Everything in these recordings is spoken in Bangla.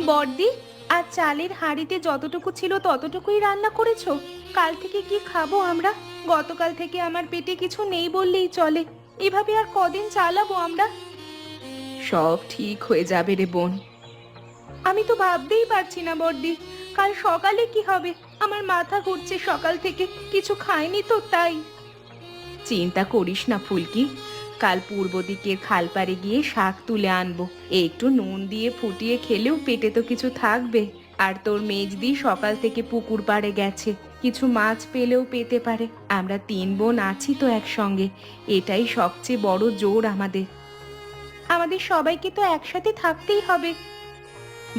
বড়দি, আর চালের হাঁড়িতে যতটুকু ছিল ততটুকুই রান্না করেছো? কাল থেকে কি খাবো আমরা? গতকাল থেকে আমার পেটে কিছু নেই বললেই চলে। এভাবে আর কদিন চালাবো আমরা? সব ঠিক হয়ে যাবে রে বোন। আমি তো ভাবতেই পারছি না বড়দি, কাল সকালে কি হবে। আমার মাথা ঘুরছে সকাল থেকে, কিছু খাইনি তো তাই। চিন্তা করিস না ফুলকি, কাল পূর্ব দিকের খাল পাড়ে গিয়ে শাক তুলে আনবো। একটু নুন দিয়ে ফুটিয়ে খেলেও পেটে তো কিছু থাকবে। আর তোর মেজদি সকাল থেকে পুকুর পাড়ে গেছে, কিছু মাছ পেলেও পেতে পারে। আমরা তিন বোন আছি তো একসঙ্গে, এটাই সবচেয়ে বড় জোর আমাদের। আমাদের সবাইকে তো একসাথে থাকতেই হবে।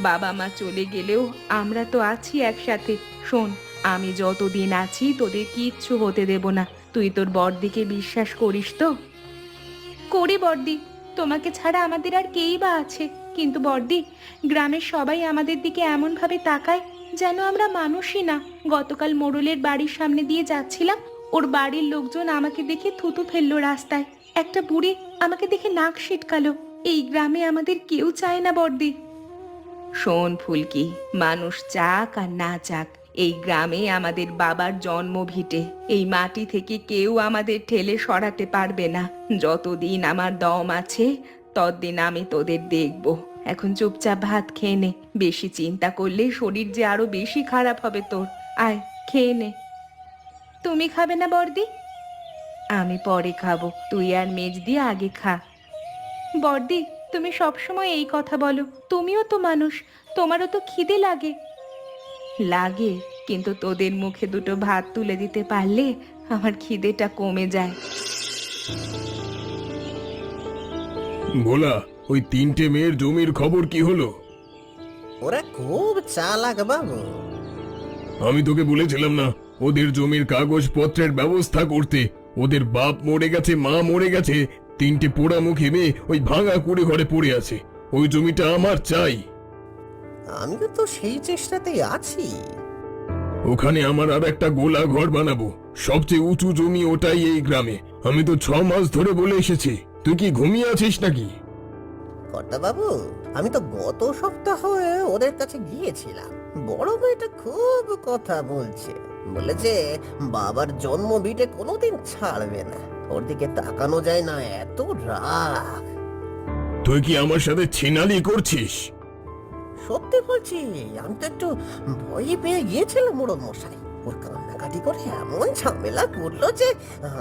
বাবা মা চলে গেলেও আমরা তো আছি একসাথে। শোন, আমি যতদিন আছি তোদের কিচ্ছু হতে দেব না। তুই তোর বড়দিকে বিশ্বাস করিস তো? করি বড়দি, তোমাকে ছাড়া আমাদের আর কেই বা আছে। কিন্তু বড়দি, গ্রামের সবাই আমাদের দিকে এমন ভাবে তাকায় যেন আমরা মানুষই না। গতকাল মোড়লের বাড়ির সামনে দিয়ে যাচ্ছিলাম, ওর বাড়ির লোকজন আমাকে দেখে থুতু ফেললো রাস্তায়। একটা বুড়ি আমাকে দেখে নাক সিটকালো। এই গ্রামে আমাদের কেউ চায় না বড়দি। শোন ফুলকি, মানুষ চাক আর না চাক, এই গ্রামে আমাদের বাবার জন্ম ভিটে। এই মাটি থেকে কেউ আমাদের ঠেলে সরাতে পারবে না। যতদিন আমার দম আছে ততদিন আমি তোদের দেখব। এখন চুপচাপ ভাত খেয়ে নে। বেশি চিন্তা করলে শরীর যে আরো বেশি খারাপ হবে তোর। আয়, খেয়ে নে। তুমি খাবে না বড়দি? আমি পরে খাবো, তুই আর মেজদি আগে খা। বড়দি, তুমি সবসময় এই কথা বলো। তুমিও তো মানুষ, তোমারও তো খিদে লাগে। লাগে, কিন্তু তোদের মুখে দুটো ভাত তুলে দিতে পারলে আমার খিদেটা কমে যায়। ভোলা, ওই তিনটে মেয়ের জমির খবর কি হলো? ওরা খুব চালাক বাবু। আমি তোকে বলেছিলাম না ওদের জমির কাগজপত্রের ব্যবস্থা করতে? ওদের বাপ মরে গেছে, মা মরে গেছে, তিনটে পোড়ামুখী মেয়ে ওই ভাঙা কুড়ে ঘরে পড়ে আছে। ওই জমিটা আমার চাই। আমিও তো সেই চেষ্টাতেই আছি। ওখানে আমার আর একটা গোলা ঘর বানাবো, সবচেয়ে উঁচু জমি ওটাই এই গ্রামে। আমি তো 6 মাস ধরে বলে এসেছি, তুই কি ঘুমিয়ে আছিস নাকি? কর্তা বাবু, আমি তো গত সপ্তাহে ওদের কাছে গিয়েছিলাম। বড় মেয়েটা খুব কথা বলছে, বলেছে বাবার জন্ম ভিটে কোনোদিন ছাড়বে না। ওর দিকে তাকানো যায় না, এত রাগ। তুই কি আমার সাথে ছিনালি করছিস? সত্যি বলছি, আমি তো একটু ভয় পেয়ে গিয়েছিলাম মোড়ল মশাই। ওর কান্নাকাটি করে এমন ঝামেলা করলো যে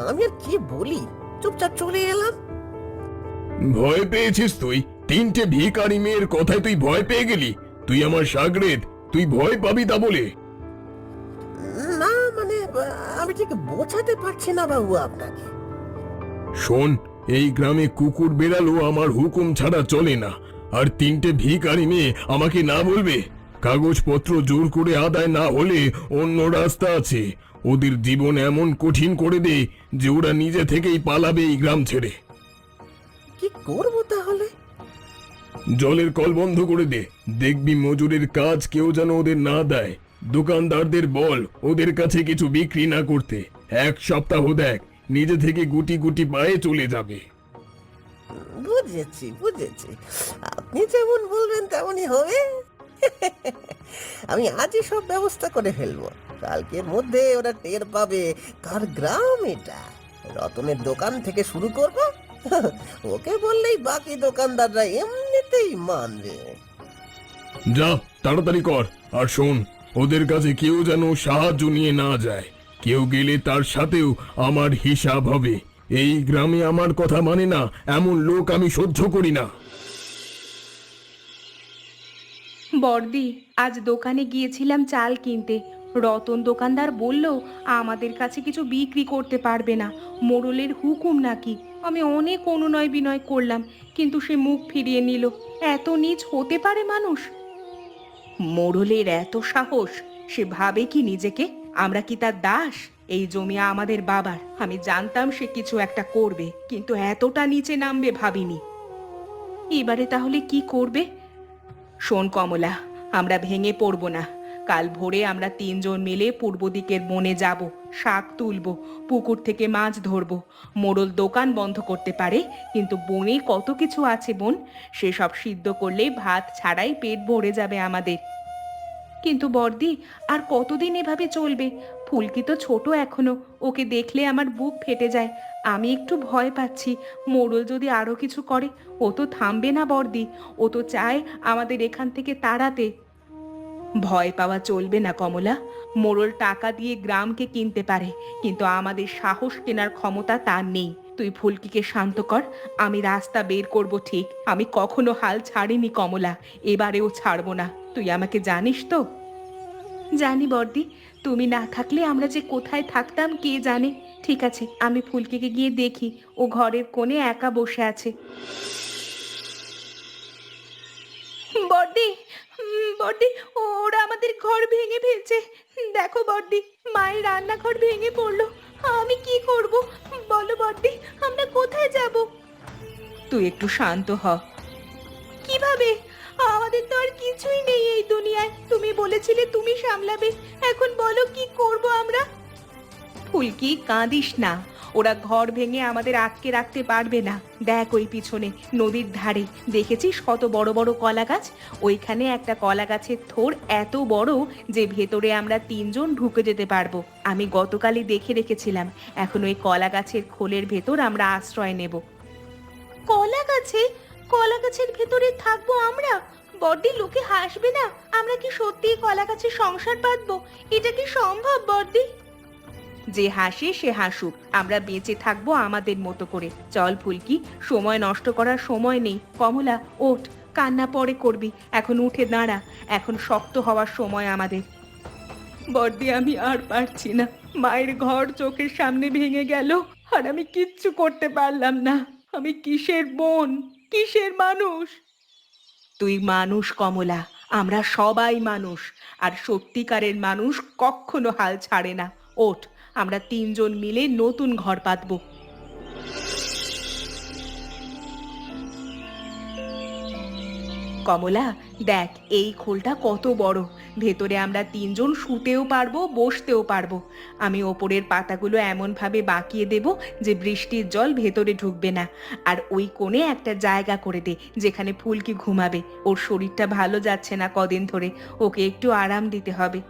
আমি আর কি বলি, চুপচাপ চলে এলাম। ভয় পেয়েছিস তুই? তিনটে ভিখারি মেয়ের কথায় তুই ভয় পেয়ে গেলি? তুই আমার শাগরেদ, তুই ভয় পাবি তা বলে? না মানে, আমি ঠিক বোঝাতে পারছি না বাবু আপনাকে। শোন, এই গ্রামে কুকুর বেড়ালো আমার হুকুম ছাড়া চলে না। আর তিনটে ভিখারি মেয়ে আমাকে না বলবে? কাগজপত্র জোর করে আদায় না হলে অন্য রাস্তা আছে। ওদের জীবন এমন কঠিন করে দে যে ওরা নিজে থেকেই পালাবে এই গ্রাম ছেড়ে। কি করবো তাহলে? জলের কল বন্ধ করে দে, দেখবি মজুরের কাজ কেউ যেন ওদের না দেয়। দোকানদারদের বল ওদের কাছে কিছু বিক্রি না করতে। 1 সপ্তাহ দেখ, নিজে থেকে গুটি গুটি পায়ে চলে যাবে। বুঝেছি বুঝেছি, আপনি যেমন বলবেন তেমনই হবে। আমি আজই সব ব্যবস্থা করে ফেলবো। কালকের মধ্যে ওরা টের পাবে কার গ্রাম এটা। রতনের দোকান থেকে শুরু করব, ওকে বললেই বাকি দোকানদাররা এমনিতেই মানবে। যা, তাড়াতাড়ি কর। আর শোন, ওদের কাছে কেউ যেন সাহায্য নিয়ে না যায়। কেউ গেলে তার সাথেও আমার হিসাব হবে। এই গ্রামে আমার কথা মানে না এমন লোক আমি সহ্য করি না। বড়দি, আজ দোকানে গিয়েছিলাম চাল কিনতে। রতন দোকানদার বলল আমাদের কাছে কিছু বিক্রি করতে পারবে না, মোড়লের হুকুম নাকি। আমি অনেক অনুনয় বিনয় করলাম, কিন্তু সে মুখ ফিরিয়ে নিল। এত নীচ হতে পারে মানুষ? মোড়লের এত সাহস! সে ভাবে কি নিজেকে? আমরা কি তার দাস? এই জমি আমাদের বাবার। আমি জানতাম সে কিছু একটা করবে, কিন্তু এতটা নিচে নামবে ভাবিনি। এবারে তাহলে কি করবে? শোন কমলা, আমরা ভেঙে পড়ব না। কাল ভোরে আমরা তিনজন মিলে পূর্ব দিকের বনে যাব, শাক তুলবো, পুকুর থেকে মাছ ধরবো। মোড়ল দোকান বন্ধ করতে পারে, কিন্তু বনে কত কিছু আছে বোন, সেসব সিদ্ধ করলেই ভাত ছাড়াই পেট ভরে যাবে আমাদের। কিন্তু বর্দি, আর কতদিন এভাবে চলবে? ফুলকি তো ছোট এখনো, ওকে দেখলে আমার বুক ফেটে যায়। আমি একটু ভয় পাচ্ছি, মোড়ল যদি আরো কিছু করে। ও তো থামবে না বর্দি, ও তো চায় আমাদের এখান থেকে তাড়াতে। ভয় পাওয়া চলবে না কমলা। মোড়ল টাকা দিয়ে গ্রামকে কিনতে পারে, কিন্তু আমাদের সাহস কেনার ক্ষমতা তার নেই। তুই ফুলকিকে শান্ত কর, আমি রাস্তা বের করব ঠিক। আমি কখনো হাল ছাড়িনি কমলা, এবারেও ছাড়বো না। তুই আমাকে জানিস তো? জানি বর্দি, তুমি না থাকলে আমরা যে কোথায় থাকতাম কে জানে। ঠিক আছে, আমি ফুলকিকে গিয়ে দেখি, ও ঘরের কোণে একা বসে আছে। বর্দি, বর্দি, ওরা আমাদের ঘর ভেঙে ফেলছে। দেখো বর্দি, মায়ের রান্নাঘর ভেঙে পড়লো। আমি কি করব বলো বর্দি, আমরা কোথায় যাব? তুই একটু শান্ত হ। কিভাবে? আমাদের তো আর কিছুই নেই এই দুনিয়ায়। তুমি বলেছিলে তুমি সামলাবে, এখন বলো কি করব আমরা? ফুলকি, কাঁদিস না। ওরা ঘর ভেঙে আমাদের আটকে রাখতে পারবে না। দেখ ওই পিছনে নদীর ধারে দেখেছিস কত বড় বড় কলা গাছ? ওইখানে একটা কলা গাছের থোর এত বড় যে ভেতরে আমরা তিনজন ঢুকে যেতে পারবো। আমি গতকালই দেখে রেখেছিলাম। এখন ওই কলা গাছের খোলের ভেতর আমরা আশ্রয় নেব। কলা গাছে? কলা গাছের ভেতরে থাকবো আমরা? বড়দি, লোকে হাসবে না? আমরা কি সত্যি কলা গাছের সংসার বাঁধবো? এটা কি সম্ভব বড়দি? যে হাসে সে হাসুক, আমরা বেঁচে থাকবো আমাদের মতো করে। চল ফুলকি, সময় নষ্ট করার সময় নেই। কমলা, ওঠ, কান্না পরে করবি, এখন উঠে দাঁড়া। এখন শক্ত হওয়ার সময় আমাদের। বড়দি, আমি আর পারছি না। মায়ের ঘর চোখের সামনে ভেঙে গেল, আর আমি কিচ্ছু করতে পারলাম না। আমি কিসের বোন, কিসের মানুষ? তুই মানুষ কমলা, আমরা সবাই মানুষ। আর সত্যিকারের মানুষ কখনো হাল ছাড়ে না। ওঠ, আমরা তিনজন মিলে নতুন ঘর পাতবো। কমলা, দেখ এই খোলটা কত বড়। ভেতরে আমরা তিনজন শুতেও পারবো, বসতেও পারবো। আমি ওপরের পাতাগুলো এমন ভাবে বাঁকিয়ে দেব যে বৃষ্টির জল ভেতরে ঢুকবে না। আর ওই কোণে একটা জায়গা করে দে যেখানে ফুলকি ঘুমাবে। ওর শরীরটা ভালো যাচ্ছে না কদিন ধরে, ওকে একটু আরাম দিতে হবে।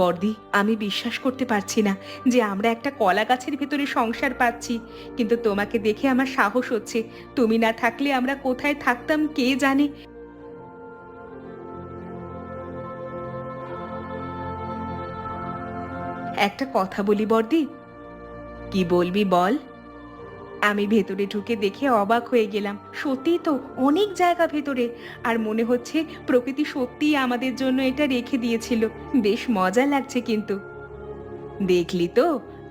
বর্দি, আমি বিশ্বাস করতে পারছি না যে আমরা একটা কলা গাছের ভেতরে সংসার পাচ্ছি। কিন্তু তোমাকে দেখে আমার সাহস হচ্ছে। তুমি না থাকলে আমরা কোথায় থাকতাম কে জানে। একটা কথা বলি বর্দি। কি বলবি বল। আমি ভেতরে ঢুকে দেখে অবাক হয়ে গেলাম। সত্যি তো অনেক জায়গা ভেতরে, আর মনে হচ্ছে প্রকৃতি সত্যিই আমাদের জন্য এটা রেখে দিয়েছিল। বেশ মজা লাগছে কিন্তু। দেখলি তো,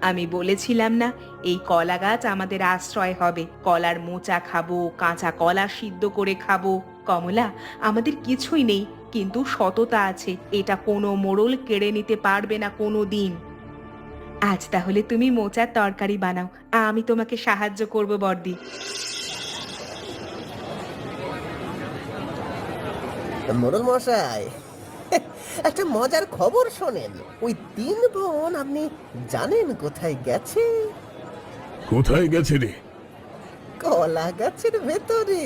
আমি বলেছিলাম না এই কলা গাছ আমাদের আশ্রয় হবে। কলার মোচা খাবো, কাঁচা কলা সিদ্ধ করে খাবো। কমলা, আমাদের কিছুই নেই, কিন্তু সততা আছে। এটা কোনো মোড়ল কেড়ে নিতে পারবে না কোনো দিন। আজ তাহলে তুমি মোচার তরকারি বানাও, আমি তোমাকে সাহায্য করব বর্দি। মোড়ল মশাই, একটা মজার খবর শোনেন। ওই তিন বোন আপনি জানেন কোথায় গেছে? কোথায় গেছে রে? কলা গাছের ভেতরে।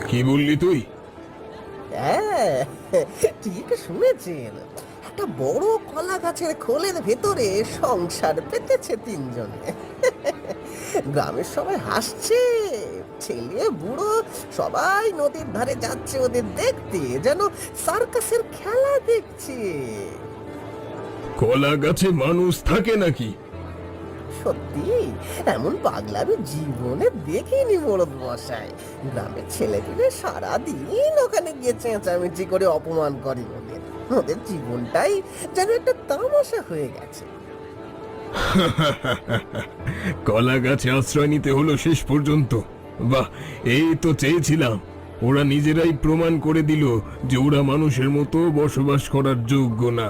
কি বললি তুই? হ্যাঁ, ঠিক শুনেছেন। একটা বড় কলা গাছের খোলের ভেতরে সংসার পেতেছে তিনজনে। গ্রামের সবাই হাসছে, ছেলে বুড়ো সবাই নদীর ধারে যাচ্ছে ওদের দেখতে, যেন সার্কাসের খেলা দেখছে। কলা গাছে মানুষ থাকে নাকি? সত্যি এমন পাগলামি জীবনে দেখিনি মোড়ল মশাই। গ্রামের ছেলেগুলো সারাদিন ওখানে গিয়ে চেঁচামেচি করে অপমান করে ওদের। ওদের জীবনটাই যেন একটা তামাশা হয়ে গেছে। কলা গাছে আশ্রয় নিতে হলো শেষ পর্যন্ত। বাহ, এই তো চেয়েছিলাম। ওরা নিজেরাই প্রমাণ করে দিল যে ওরা মানুষের মতো বসবাস করার যোগ্য না।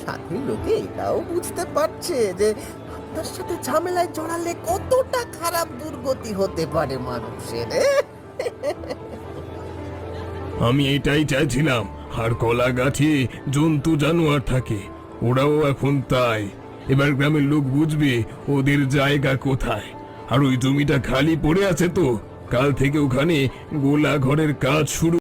সাথে লোকে এটাও বুঝতে পারছে যে আপনার সাথে ঝামেলায় জড়ালে কতটা খারাপ দুর্গতি হতে পারে মানুষের। আমি এটাই চাইছিলাম, আর কলা গাছে জন্তু জানোয়ার থাকে, ওরাও এখন তাই। এবার গ্রামের লোক বুঝবে ওদের জায়গা কোথায়। আর ওই জমিটা খালি পড়ে আছে তো, কাল থেকে ওখানে গোলা ঘরের কাজ শুরু